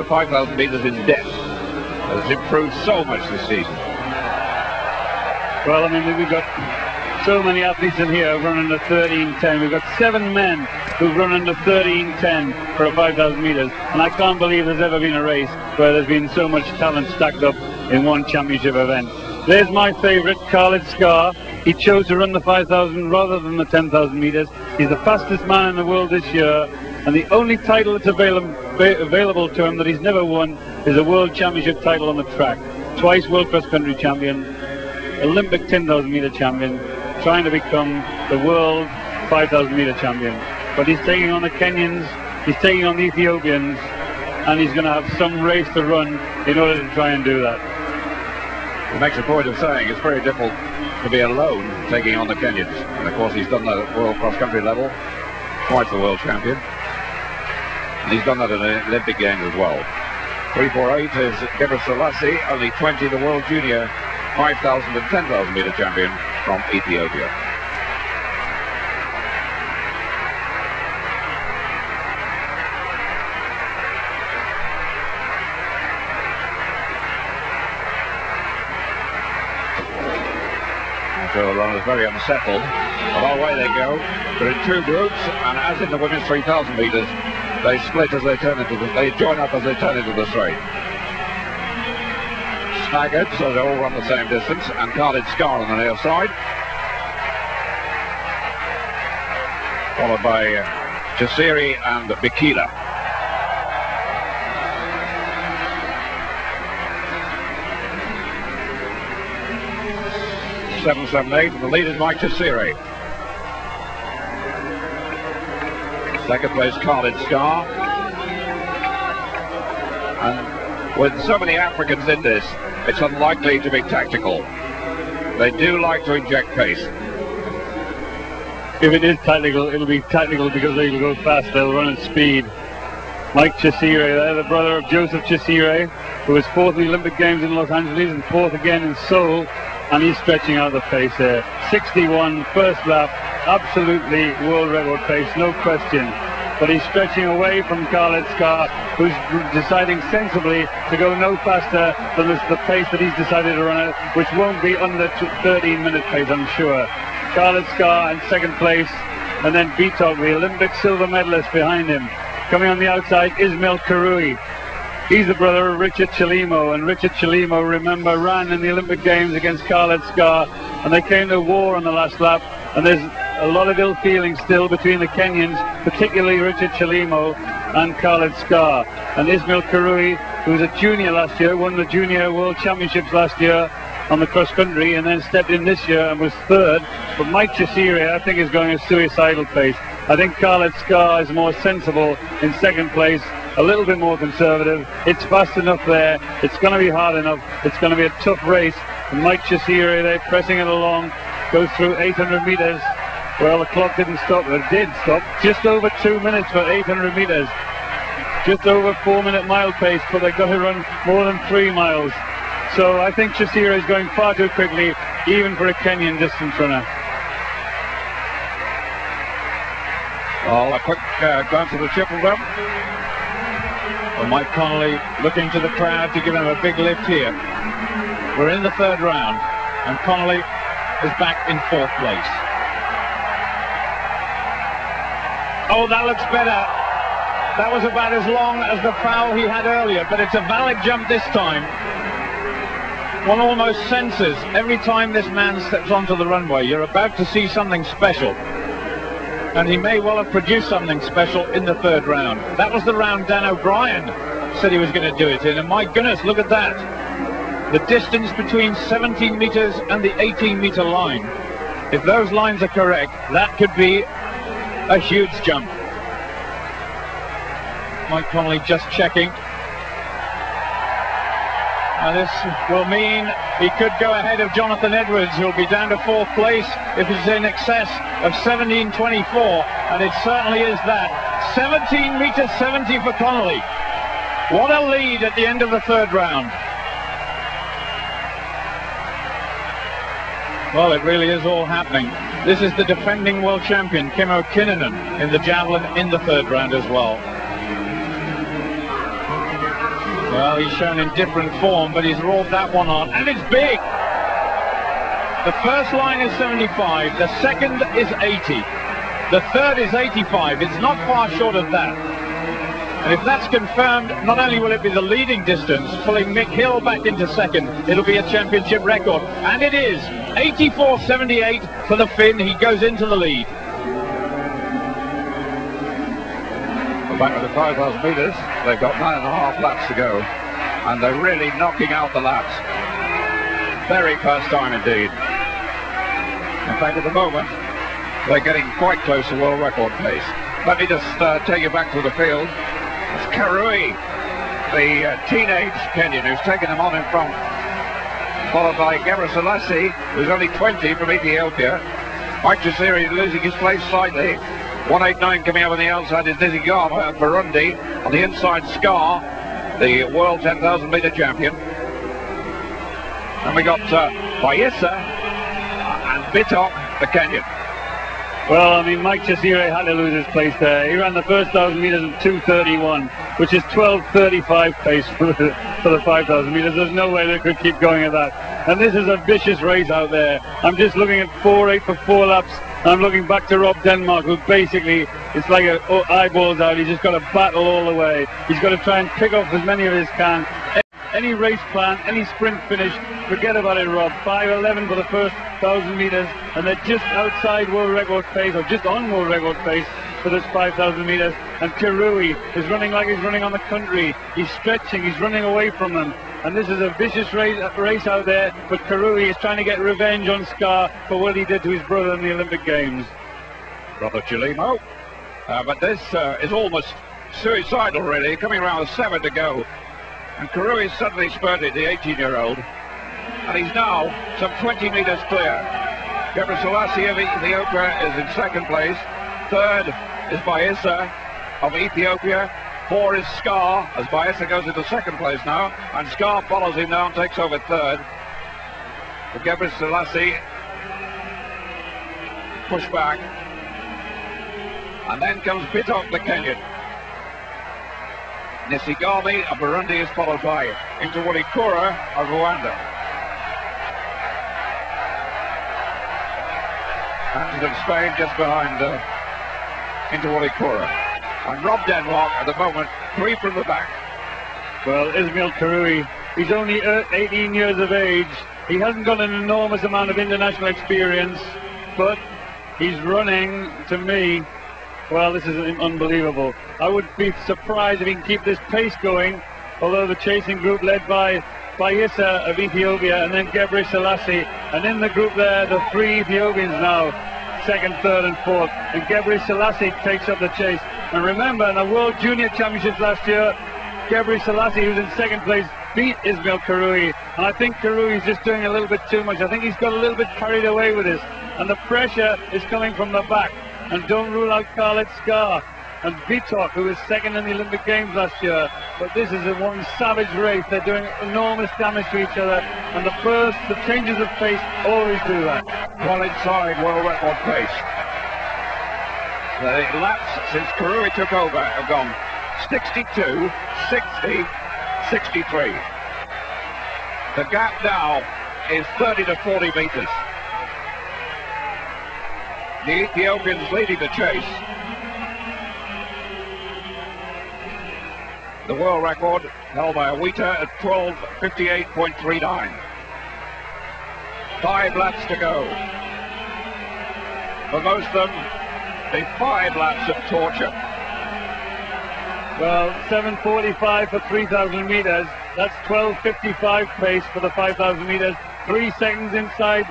The 5,000 metres in depth has improved so much this season. Well, I mean, we've got so many athletes in here who've run under 13:10. We've got 7 men who've run under 13:10 for a 5,000 metres, and I can't believe there's ever been a race where there's been so much talent stacked up in one championship event. There's my favourite, Khalid Skar. He chose to run the 5,000 rather than the 10,000 metres. He's the fastest man in the world this year, and the only title that's available to him that he's never won is a World Championship title on the track. Twice World Cross Country Champion, Olympic 10,000 metre champion, trying to become the World 5,000 metre champion. But he's taking on the Kenyans, he's taking on the Ethiopians, and he's going to have some race to run in order to try and do that. He makes a point of saying it's very difficult to be alone taking on the Kenyans. And of course he's done that at World Cross Country level, twice the world champion. And he's done that in the Olympic Games as well. 3:48 is Gebre Selassie, only 20, the World Junior 5,000 and 10,000 metre champion from Ethiopia. So the runners very unsettled, but away they go. They're in 2 groups, and as in the women's 3,000 metres, they split as they turn into they join up as they turn into the straight. Staggered, so they all run the same distance, and Khalid Skar on the near side, followed by Jasiri and Bikila. .778, and the lead is Mike Jasiri. Second place, Khalid Skar. And with so many Africans in this, it's unlikely to be tactical. They do like to inject pace. If it is tactical, it'll be tactical because they'll go fast, they'll run at speed. Mike Jasiri there, the brother of Joseph Jasiri, who was 4th in the Olympic Games in Los Angeles and 4th again in Seoul. And he's stretching out the pace there. 61, first lap, absolutely world record pace, no question. But he's stretching away from Khalid Skar, who's deciding sensibly to go no faster than the pace that he's decided to run at, which won't be under 13-minute pace, I'm sure. Khalid Skar in second place, and then Bitok, the Olympic silver medalist, behind him. Coming on the outside, Ismail Kirui. He's the brother of Richard Chalimo, and Richard Chalimo, remember, ran in the Olympic Games against Khalid Skar, and they came to war on the last lap, and there's a lot of ill feeling still between the Kenyans, particularly Richard Chalimo and Khalid Skar. And Ismail Kirui, who was a junior last year, won the Junior World Championships last year on the cross country, and then stepped in this year and was 3rd. But Mike Jasiri, I think, is going a suicidal pace. I think Khalid Skar is more sensible in second place, a little bit more conservative. It's fast enough there. It's going to be hard enough. It's going to be a tough race. And Mike Jasiri, they're pressing it along, goes through 800 metres. Well, the clock didn't stop, but it did stop. Just over 2 minutes for 800 metres. Just over 4-minute mile pace, but they've got to run more than 3 miles. So I think Jasiri is going far too quickly, even for a Kenyan distance runner. Well, a quick glance at the triple drum. Well, Mike Connolly looking to the crowd to give him a big lift here. We're in the 3rd round, and Connolly is back in 4th place. Oh, that looks better. That was about as long as the foul he had earlier, but it's a valid jump this time. One almost senses every time this man steps onto the runway, you're about to see something special. And he may well have produced something special in the 3rd round. That was the round Dan O'Brien said he was going to do it in, and my goodness, look at that. The distance between 17 metres and the 18-metre line. If those lines are correct, that could be a huge jump. Mike Connolly just checking. Now this will mean he could go ahead of Jonathan Edwards, who'll be down to 4th place if he's in excess of 17:24, and it certainly is that. 17 metres 70 for Connolly. What a lead at the end of the 3rd round. Well, it really is all happening. This is the defending world champion, Kimmo Kinnunen, in the javelin in the 3rd round as well. Well, he's shown in different form, but he's roared that one on, and it's big. The first line is 75, the second is 80, the third is 85. It's not far short of that. And if that's confirmed, not only will it be the leading distance, pulling Mick Hill back into second, it'll be a championship record. And it is 84.78 for the Finn. He goes into the lead. Back with the 5,000 metres, they've got 9.5 laps to go, and they're really knocking out the laps. Very fast time indeed. In fact, at the moment, they're getting quite close to world record pace. Let me just take you back to the field. It's Kirui, the teenage Kenyan, who's taken them on in front, followed by Gebrselassie, who's only 20 from Ethiopia. Mike Chasiri losing his place slightly. 189 coming up on the outside is Nizigama of Burundi. On the inside, Scar, the world 10,000 metre champion. And we got Bayissa and Bitok, the Kenyan. Well, I mean, Mike Chasire had to lose his place there. He ran the first 1,000 metres in 2:31, which is 12:35 pace for the 5,000 metres. There's no way they could keep going at that. And this is a vicious race out there. I'm just looking at 4.8 for 4 laps. I'm looking back to Rob Denmark, who basically, it's like eyeballs out. He's just got to battle all the way. He's got to try and pick off as many of his can. Any race plan, any sprint finish, forget about it, Rob. 5:11 for the first 1,000 metres, and they're just outside world record pace, or just on world record pace for this 5,000 metres. And Kirui is running like he's running on the country. He's stretching, he's running away from them. And this is a vicious race out there, but Kirui is trying to get revenge on Scar for what he did to his brother in the Olympic Games. Brother Chilimo. But this is almost suicidal, really, coming around with 7 to go. And Kirui suddenly spurted, the 18-year-old, and he's now some 20 metres clear. Gebrselassie of Ethiopia is in second place. Third is Bayissa of Ethiopia. 4 is Scar, as Bayissa goes into second place now, and Scar follows him now and takes over third. The Gebrselassie push back, and then comes Bitok, the Kenyan. Nisigami of Burundi is followed by Intuwalikura of Rwanda. And of Spain just behind Intuwalikura. And Rob Denmark at the moment 3 from the back. Well, Ismail Kirui, he's only 18 years of age. He hasn't got an enormous amount of international experience, but he's running, to me, well, this is unbelievable. I would be surprised if he can keep this pace going, although the chasing group led by Bayissa of Ethiopia and then Gebrselassie, and in the group there, the 3 Ethiopians now, second, third and fourth, and Gebrselassie takes up the chase. And remember, in the World Junior Championships last year, Gebrselassie, who's in second place, beat Ismail Kirui, and I think Kirui is just doing a little bit too much. I think he's got a little bit carried away with this, and the pressure is coming from the back. And don't rule out Khaled Scar and Bitok, who was second in the Olympic Games last year. But this is a one savage race. They're doing enormous damage to each other, and the changes of pace always do that. Well inside world record pace. The laps since Kirui took over have gone 62, 60, 63. The gap now is 30 to 40 metres. The Ethiopians leading the chase. The world record held by Awita at 12:58.39. 5 laps to go. For most of them, the 5 laps of torture. Well, 7:45 for 3,000 metres. That's 12:55 pace for the 5,000 metres. 3 seconds inside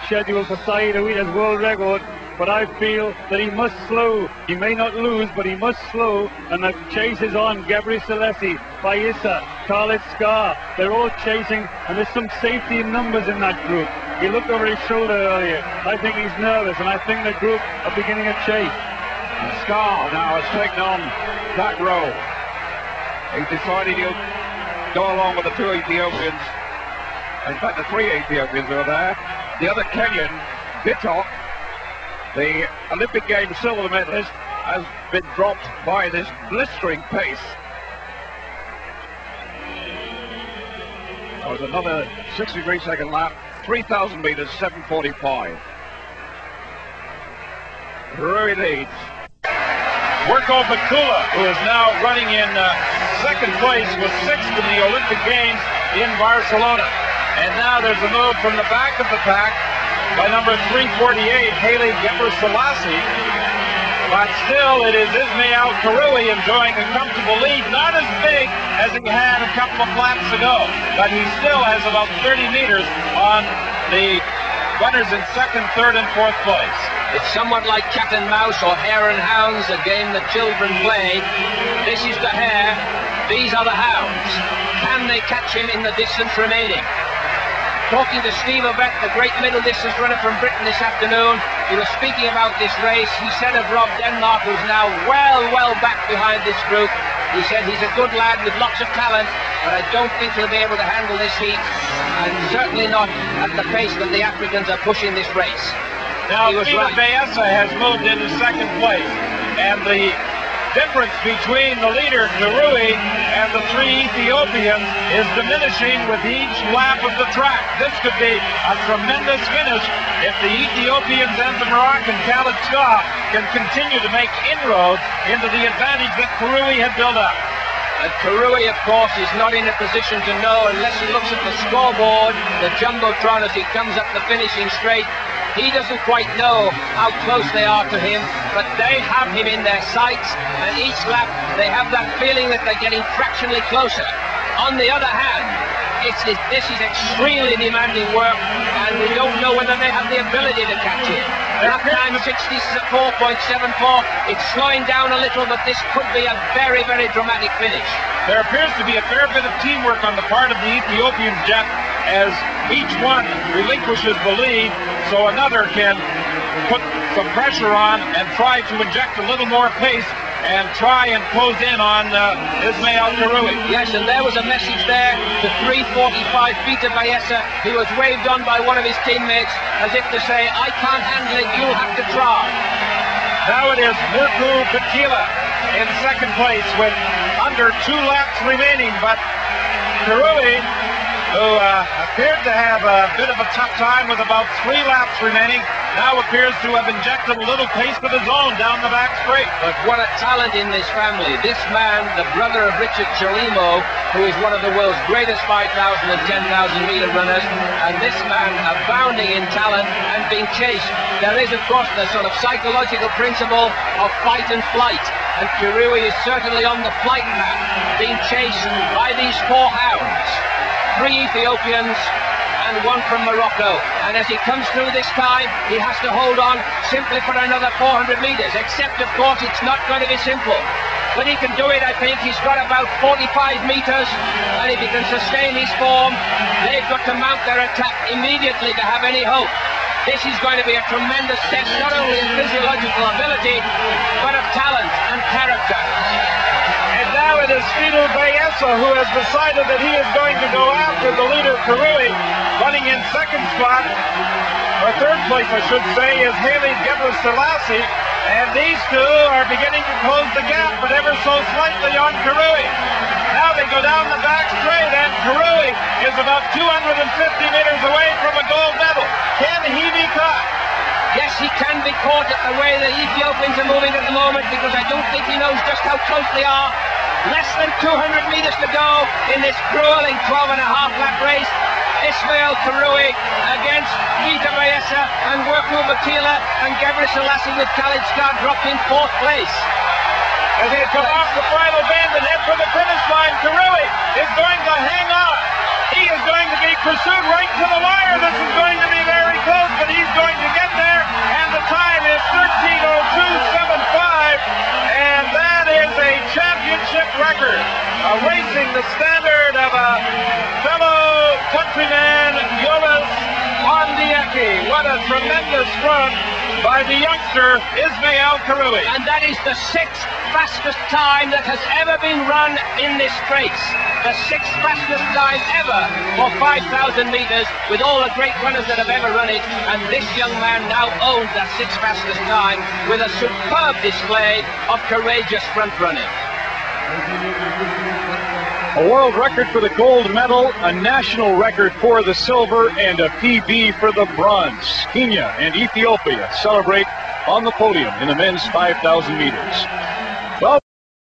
schedule for Saeed Awita's world record, but I feel that he must slow. He may not lose, but he must slow, and the chase is on. Gebrselassie, Bayissa, Khaled Scar, they're all chasing, and there's some safety in numbers in that group. He looked over his shoulder earlier. I think he's nervous, and I think the group are beginning a chase. And Scar now has taken on that role. He's decided he'll go along with the 2 Ethiopians. In fact, the 3 Ethiopians are there. The other Kenyan, Bitok, the Olympic Games silver medalist, has been dropped by this blistering pace. That was another 63-second lap, 3,000 meters, 7:45. Kirui leads. Worko Bakula, who is now running in second place, was sixth in the Olympic Games in Barcelona. And now there's a move from the back of the pack by number 348, Haile Gebrselassie. But still, it is Ismail Kirui enjoying a comfortable lead, not as big as he had a couple of laps ago, but he still has about 30 meters on the runners in second, third, and fourth place. It's somewhat like cat and mouse or hare and hounds, a game that children play. This is the hare, these are the hounds. Can they catch him in the distance remaining? Talking to Steve Ovett, the great middle distance runner from Britain this afternoon, he was speaking about this race. He said of Rob Denmark, who's now well back behind this group, he said he's a good lad with lots of talent, but I don't think he'll be able to handle this heat, and certainly not at the pace that the Africans are pushing this race. Now, Peter Bayessa has moved into second place, and the difference between the leader, Kirui, and the three Ethiopians is diminishing with each lap of the track. This could be a tremendous finish if the Ethiopians and the Moroccan Khalid Scott can continue to make inroads into the advantage that Kirui had built up. And Kirui, of course, is not in a position to know unless he looks at the scoreboard, the Jumbotron as he comes up the finishing straight. He doesn't quite know how close they are to him, but they have him in their sights, and each lap they have that feeling that they're getting fractionally closer. On the other hand, this is extremely demanding work, and we don't know whether they have the ability to catch it. Lap time 64.74. It's slowing down a little, but this could be a very dramatic finish. There appears to be a fair bit of teamwork on the part of the Ethiopians, Jeff, as each one relinquishes the lead so another can put some pressure on and try to inject a little more pace and try and close in on Ismail Kirui. Yes, and there was a message there to 345 Peter Bayessa. He was waved on by one of his teammates as if to say, I can't handle it, you'll have to try. Now it is Worko Bakula in second place with under 2 laps remaining, but Kirui, who appeared to have a bit of a tough time with about 3 laps remaining, now appears to have injected a little pace of his own down the back straight. But what a talent in this family. This man, the brother of Richard Chalimo, who is one of the world's greatest 5,000 and 10,000 meter runners, and this man abounding in talent and being chased. There is, of course, the sort of psychological principle of fight and flight, and Kirui is certainly on the flight path, being chased by these 4 hounds. 3 Ethiopians and 1 from Morocco. And as he comes through this time, he has to hold on simply for another 400 meters, except, of course, it's not going to be simple. But he can do it, I think. He's got about 45 meters, and if he can sustain his form, they've got to mount their attack immediately to have any hope. This is going to be a tremendous test, not only of physiological ability, but of talent and character. And now it is Peter Bayessa who has decided that he is going to go after the leader, Kirui. Running in second spot, or third place I should say, is Haile Gebrselassie. And these two are beginning to close the gap, but ever so slightly on Kirui. Now they go down the back straight, and Kirui is about 250 meters away from a gold medal. Can he be caught? Yes, he can be caught at the way the Ethiopians are moving at the moment, because I don't think he knows just how close they are. Less than 200 meters to go in this grueling 12.5 lap race. Ismail Kirui against Peter Bayessa and Worko Bakula, and Gebrselassie with Khalid Scott dropped in 4th place. As they come off the final bend and head for the finish line, Kirui is going to hang on. He is going to be pursued right to the wire. This is going to be very close, but he's going to get there, and the time is 13:02.75, and that is a championship record, erasing the standard of a fellow countryman, Jonas Ondieki. What a tremendous run by the youngster Ismail Kirui. And that is the 6th fastest time that has ever been run in this race. The 6th fastest time ever for 5,000 meters, with all the great runners that have ever run it. And this young man now owns that 6th fastest time with a superb display of courageous front running. A world record for the gold medal, a national record for the silver, and a PB for the bronze. Kenya and Ethiopia celebrate on the podium in the men's 5,000 meters.